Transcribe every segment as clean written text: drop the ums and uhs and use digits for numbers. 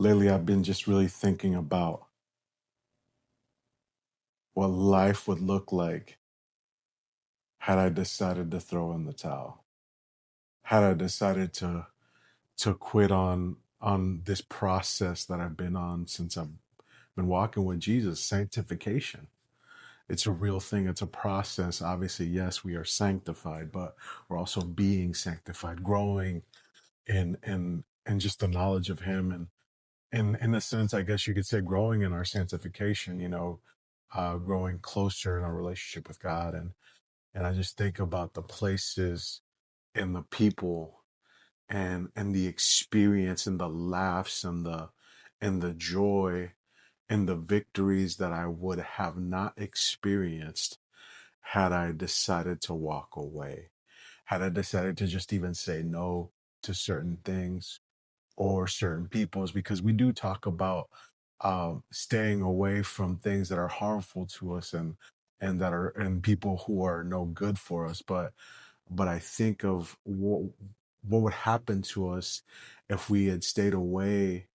Lately, I've been just really thinking about what life would look like had I decided to throw in the towel. Had I decided to quit on this process that I've been on since I've been walking with Jesus, sanctification. It's a real thing. It's a process. Obviously, yes, we are sanctified, but we're also being sanctified, growing in just the knowledge of Him, and in a sense, I guess you could say growing in our sanctification, growing closer in our relationship with God. And I just think about the places and the people and the experience and the laughs and the joy and the victories that I would have not experienced had I decided to walk away, had I decided to just even say no to certain things or certain peoples, because we do talk about staying away from things that are harmful to us and people who are no good for us. But I think of what would happen to us if we had stayed away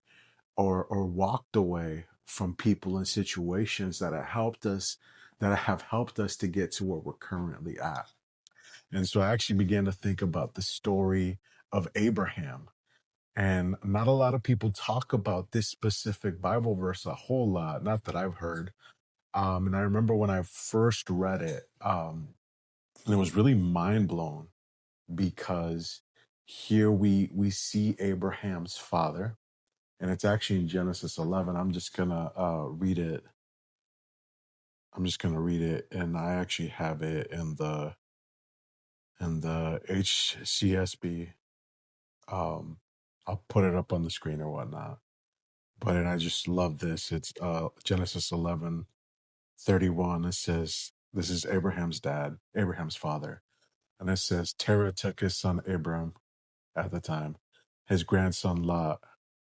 or walked away from people and situations that have helped us to get to where we're currently at. And so I actually began to think about the story of Abraham, and not a lot of people talk about this specific Bible verse a whole lot, not that I've heard. And I remember when I first read it, and it was really mind blown because here we see Abraham's father, and it's actually in Genesis 11. I'm just gonna read it, and I actually have it in the HCSB. Um, I'll put it up on the screen or whatnot. But and I just love this. It's Genesis 11:31. It says, this is Abraham's dad, Abraham's father. And it says, Terah took his son Abram at the time, his grandson Lot,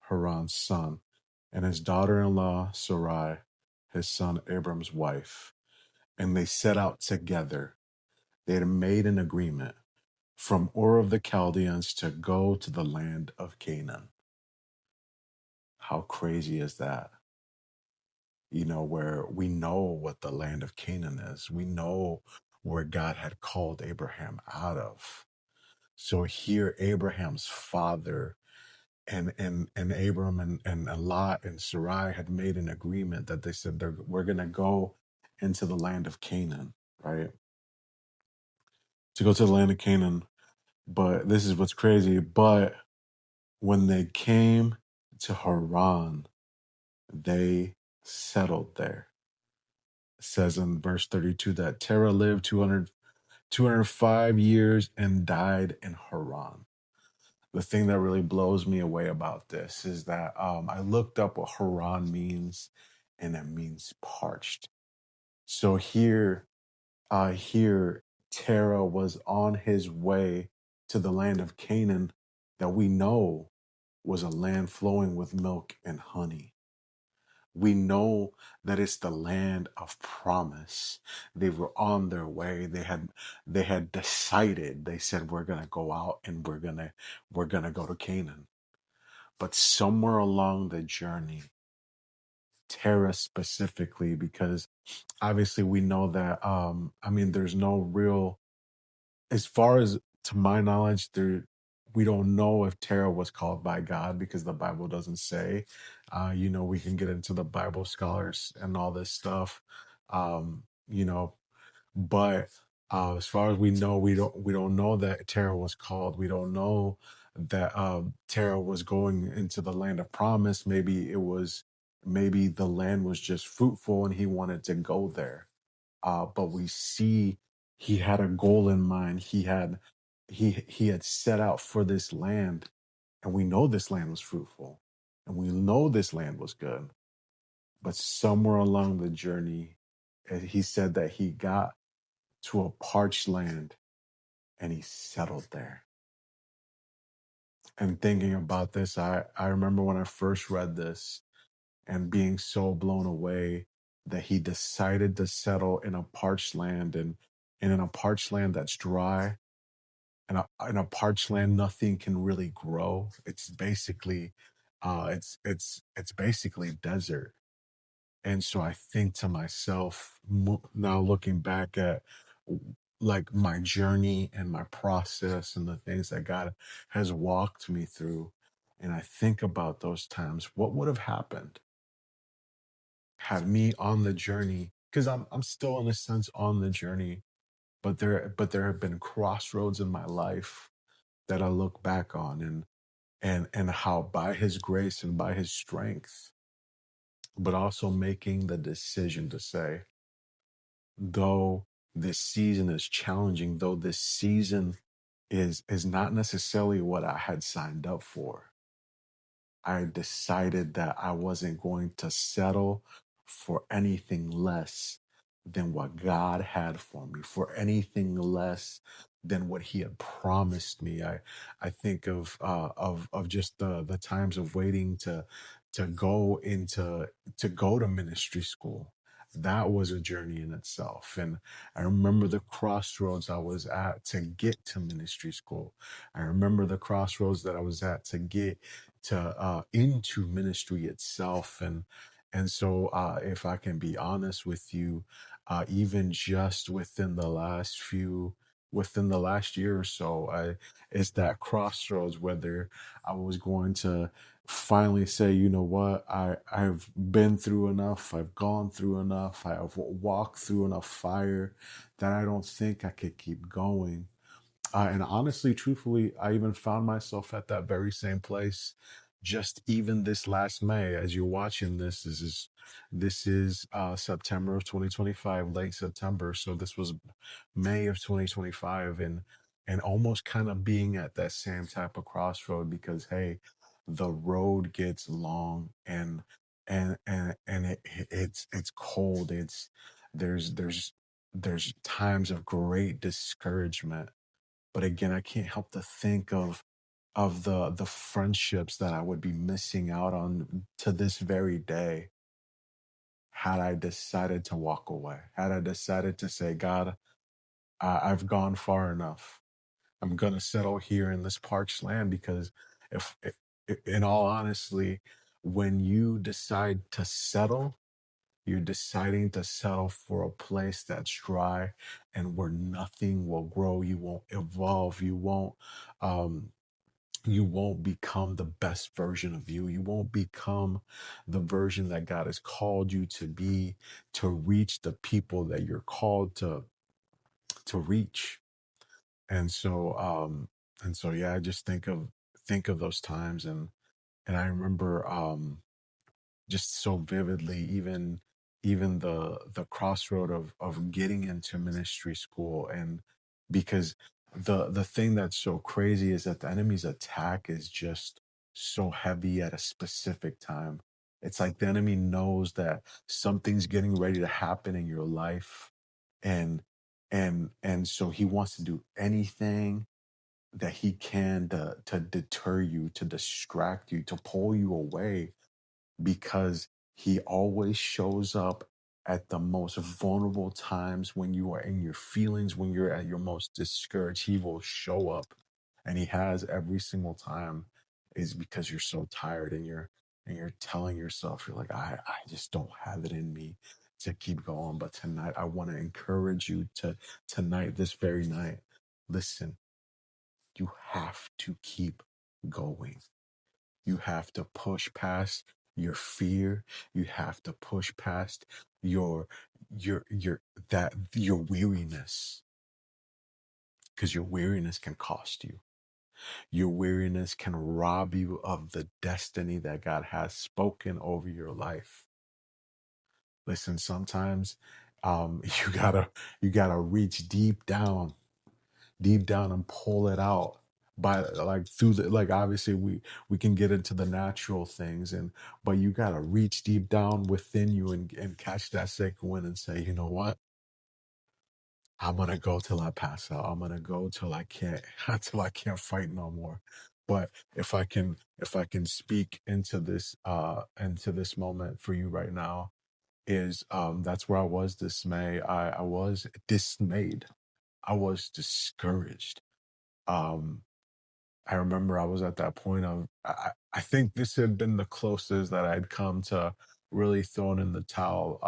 Haran's son, and his daughter-in-law Sarai, his son Abram's wife. And they set out together. They had made an agreement from Ur of the Chaldeans to go to the land of Canaan. How crazy is that? Where we know what the land of Canaan is. We know where God had called Abraham out of. So here, Abraham's father and Abram and Lot and Sarai had made an agreement that they said we're going to go into the land of Canaan, right? To go to the land of Canaan. But this is what's crazy. But when they came to Haran, they settled there. It says in verse 32 that Terah lived 205 years and died in Haran. The thing that really blows me away about this is that I looked up what Haran means, and it means parched. So here Terah was on his way to the land of Canaan that we know was a land flowing with milk and honey. We know that it's the land of promise. They were on their way. They had decided. They said we're going to go out and we're going to go to Canaan. But somewhere along the journey, Terah specifically, because obviously we know that there's no real, as far as to my knowledge, we don't know if Terah was called by God because the Bible doesn't say. We can get into the Bible scholars and all this stuff. But as far as we know, we don't know that Terah was called. We don't know that Terah was going into the land of promise. Maybe the land was just fruitful and he wanted to go there. But we see he had a goal in mind. He had set out for this land, and we know this land was fruitful, and we know this land was good. But somewhere along the journey, he said that he got to a parched land and he settled there. And thinking about this, I remember when I first read this and being so blown away that he decided to settle in a parched land, and in a parched land that's dry. In a parched land, nothing can really grow. It's basically It's basically desert. And so I think to myself, now looking back at like my journey and my process and the things that God has walked me through, and I think about those times, what would have happened had me on the journey? Because I'm still in a sense on the journey, but there have been crossroads in my life that I look back on, and how by His grace and by His strength, but also making the decision to say, though this season is challenging, though this season is not necessarily what I had signed up for, I decided that I wasn't going to settle for anything less than what God had for me, for anything less than what He had promised me. I think of just the times of waiting to go into to go to ministry school. That was a journey in itself. And I remember the crossroads I was at to get to ministry school. I remember the crossroads that I was at to get to into ministry itself. And so if I can be honest with you, even just within the last year or so, it's that crossroads whether I was going to finally say, you know what, I've been through enough, I've gone through enough, I've walked through enough fire that I don't think I could keep going. And honestly, truthfully, I even found myself at that very same place just even this last May. As you're watching this, this is September of 2025, late September. So this was May of 2025, and almost kind of being at that same type of crossroad because hey, the road gets long and it's cold. There's there's times of great discouragement, but again, I can't help to think of the friendships that I would be missing out on to this very day had I decided to walk away. Had I decided to say, God, I've gone far enough. I'm gonna settle here in this parched land because in all honestly, when you decide to settle, you're deciding to settle for a place that's dry and where nothing will grow. You won't evolve. Um, you won't become the best version of you. You won't become the version that God has called you to be to reach the people that you're called to reach. And so yeah, I just think of those times, and I remember just so vividly, even the crossroad of getting into ministry school. And because the thing that's so crazy is that the enemy's attack is just so heavy at a specific time. It's like the enemy knows that something's getting ready to happen in your life, and and so he wants to do anything that he can to deter you, to distract you, to pull you away, because he always shows up at the most vulnerable times when you are in your feelings, when you're at your most discouraged. He will show up, and he has every single time, is because you're so tired and you're telling yourself, you're like, I just don't have it in me to keep going. But tonight I want to encourage you to tonight, this very night, listen, you have to keep going. You have to push past your fear. You have to push past your your weariness, because your weariness can cost you. Your weariness can rob you of the destiny that God has spoken over your life. Listen, sometimes you gotta reach deep down and pull it out by like through the like obviously we can get into the natural things, and but you got to reach deep down within you and catch that second wind and say, you know what, I'm gonna go till I pass out. I'm gonna go till I can't till I can't fight no more. But if I can speak into this moment for you right now, is that's where I was dismayed. I was dismayed. I was discouraged. um I remember I was at that point of I think this had been the closest that I'd come to really throwing in the towel.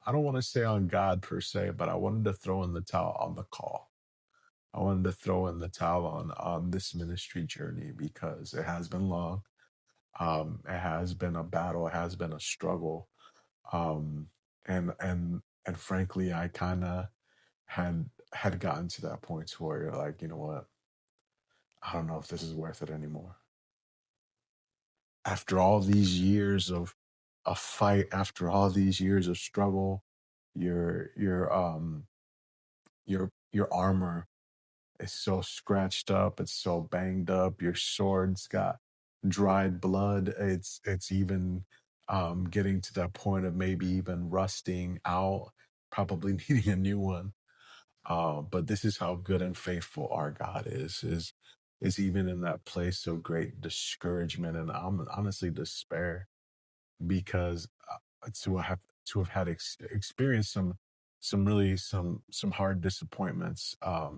I don't want to say on God per se, but I wanted to throw in the towel on the call. I wanted to throw in the towel on this ministry journey because it has been long. It has been a battle. It has been a struggle. Um, and frankly, I kind of had gotten to that point to where you're like, you know what? I don't know if this is worth it anymore. After all these years of a fight, after all these years of struggle, your your armor is so scratched up, it's so banged up, your sword's got dried blood, it's even getting to that point of maybe even rusting out, probably needing a new one. But this is how good and faithful our God is even in that place of great discouragement and honestly despair, because to have had experienced some really some hard disappointments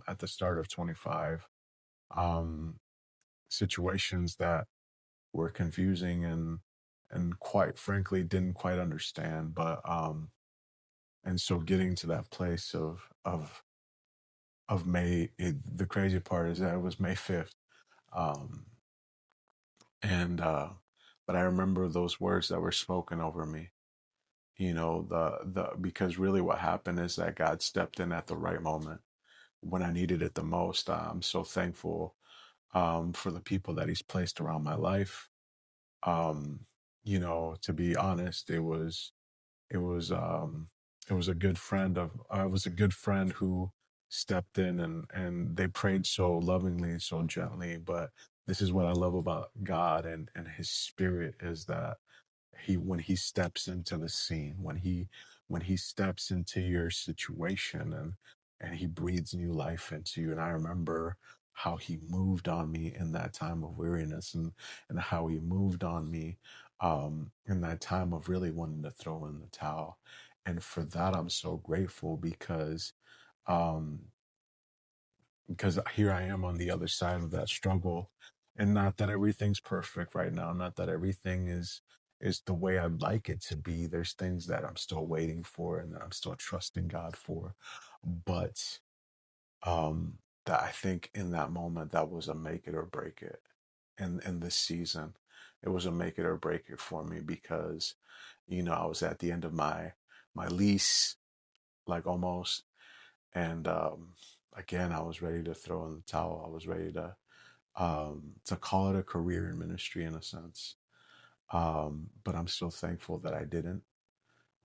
at the start of 25, um, situations that were confusing and quite frankly didn't quite understand, but and so getting to that place of May. The crazy part is that it was May 5th. Um, and but I remember those words that were spoken over me. You know, the because really what happened is that God stepped in at the right moment when I needed it the most. I'm so thankful for the people that He's placed around my life. Um, you know, to be honest, it was it was a good friend of it was a good friend who stepped in and they prayed so lovingly, so gently. But this is what I love about God and His Spirit is that He, when He steps into the scene, when He steps into your situation and He breathes new life into you. And I remember how He moved on me in that time of weariness, and how He moved on me in that time of really wanting to throw in the towel. And for that, I'm so grateful um, because here I am on the other side of that struggle. And not that everything's perfect right now, not that everything is the way I'd like it to be. There's things that I'm still waiting for and that I'm still trusting God for. But that I think in that moment that was a make it or break it. In this season, it was a make it or break it for me because, you know, I was at the end of my lease, like almost, and again, I was ready to throw in the towel. I was ready to call it a career in ministry in a sense. But I'm so thankful that I didn't.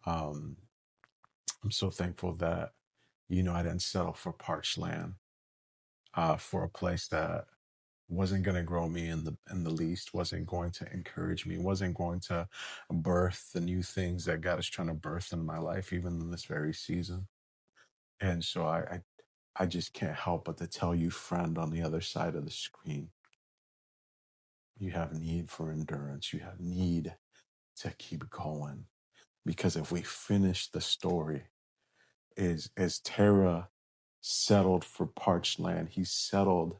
Um, I'm so thankful that, you know, I didn't settle for parched land, for a place that wasn't going to grow me in the least, wasn't going to encourage me, wasn't going to birth the new things that God is trying to birth in my life, even in this very season. And so I just can't help but to tell you, friend, on the other side of the screen, you have need for endurance. You have need to keep going. Because if we finish the story, is as Terah settled for parched land, he settled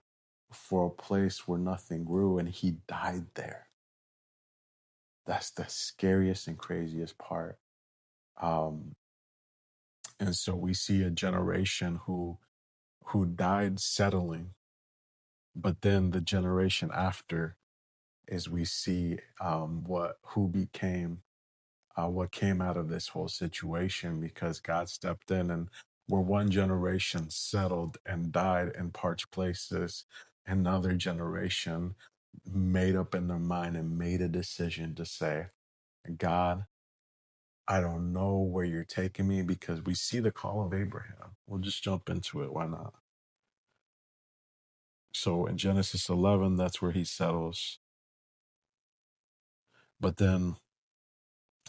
for a place where nothing grew and he died there. That's the scariest and craziest part. Um, and so we see a generation who died settling, but then the generation after is we see what who became what came out of this whole situation because God stepped in, and where one generation settled and died in parched places, another generation made up in their mind and made a decision to say, God, I don't know where you're taking me, because we see the call of Abraham. We'll just jump into it. Why not? So in Genesis 11, that's where he settles. But then,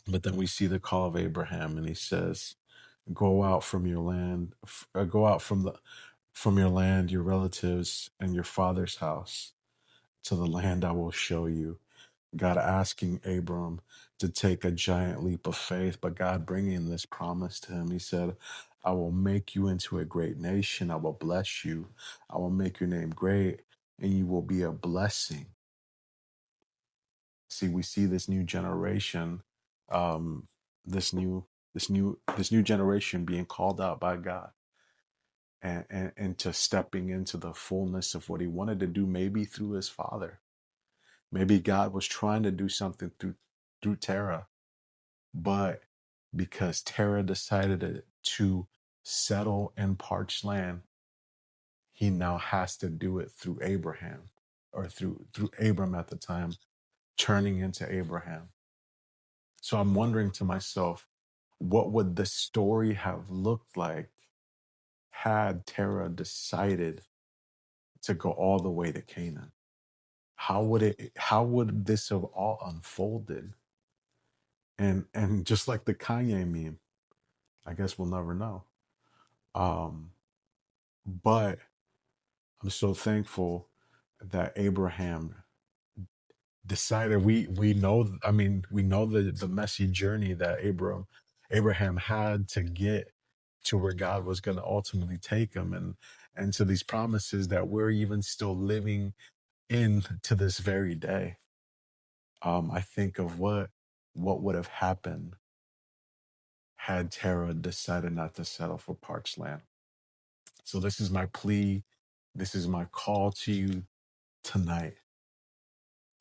but then we see the call of Abraham, and he says, "Go out from your land, go out from your land, your relatives, and your father's house to the land I will show you." God asking Abram to take a giant leap of faith, but God bringing this promise to him. He said, "I will make you into a great nation. I will bless you. I will make your name great. and you will be a blessing. See, we see this new generation, um, this new generation being called out by God, and to stepping into the fullness of what he wanted to do, maybe through his father. Maybe God was trying to do something through Terah, but because Terah decided to settle in parched land, he now has to do it through Abraham, or through Abram at the time, turning into Abraham. So I'm wondering to myself, what would the story have looked like had Terah decided to go all the way to Canaan? How would this have all unfolded? And just like the Kanye meme, I guess we'll never know. Um, but I'm so thankful that Abraham decided. We know, I mean, we know the messy journey that Abraham had to get to where God was going to ultimately take him, and to these promises that we're even still living in to this very day. I think of what would have happened had Terah decided not to settle for parched land. So this is my plea, this is my call to you tonight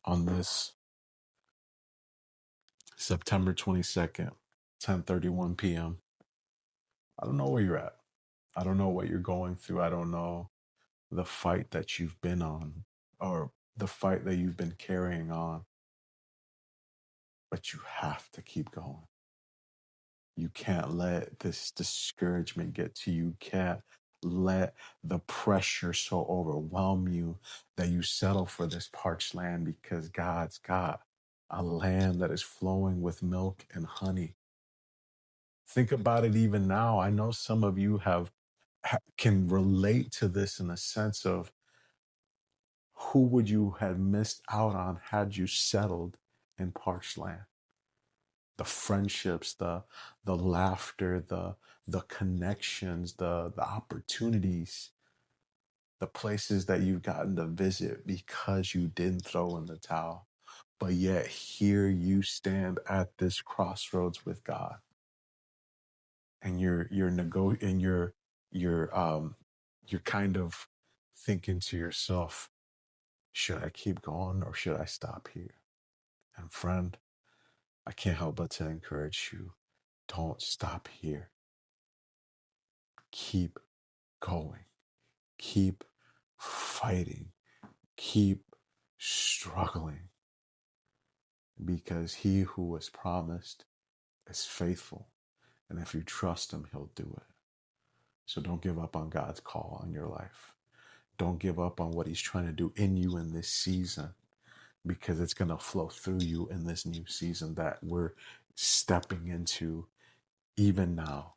on this September 22nd, 10:31 p.m. I don't know where you're at. I don't know what you're going through. I don't know the fight that you've been on, or the fight that you've been carrying on, but you have to keep going. You can't let this discouragement get to you. You can't let the pressure so overwhelm you that you settle for this parched land, because God's got a land that is flowing with milk and honey. Think about it even now. I know some of you can relate to this in a sense of, who would you have missed out on had you settled in parched land? The friendships, the laughter, the connections, the opportunities, the places that you've gotten to visit because you didn't throw in the towel. But yet here you stand at this crossroads with God, and you're kind of thinking to yourself, should I keep going or should I stop here? And friend, I can't help but to encourage you, don't stop here. Keep going. Keep fighting. Keep struggling, because he who was promised is faithful. And if you trust him, he'll do it. So don't give up on God's call on your life. Don't give up on what he's trying to do in you in this season, because it's going to flow through you in this new season that we're stepping into even now.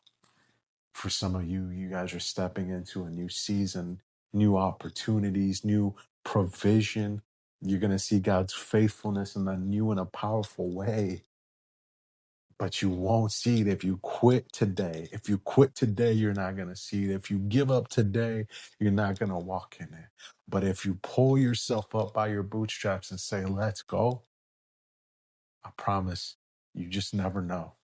For some of you, you guys are stepping into a new season, new opportunities, new provision. You're going to see God's faithfulness in a new and a powerful way. But you won't see it if you quit today. If you quit today, you're not going to see it. If you give up today, you're not going to walk in it. But if you pull yourself up by your bootstraps and say, let's go, I promise you just never know.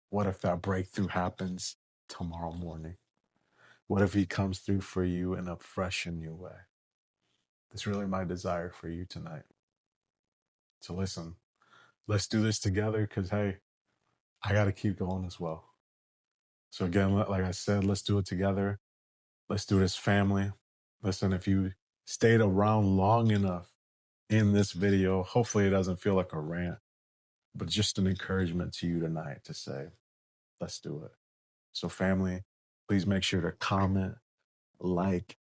What if that breakthrough happens tomorrow morning? What if he comes through for you in a fresh and new way? That's really my desire for you tonight. So listen, let's do this together, because, hey, I got to keep going as well. So again, like I said, let's do it together. Let's do this, family. Listen, if you stayed around long enough in this video, hopefully it doesn't feel like a rant, but just an encouragement to you tonight to say, let's do it. So family, please make sure to comment, like,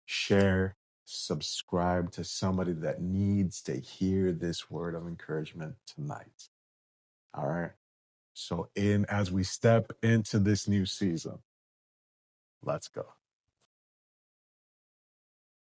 share, subscribe to somebody that needs to hear this word of encouragement tonight. All right. So as we step into this new season, let's go.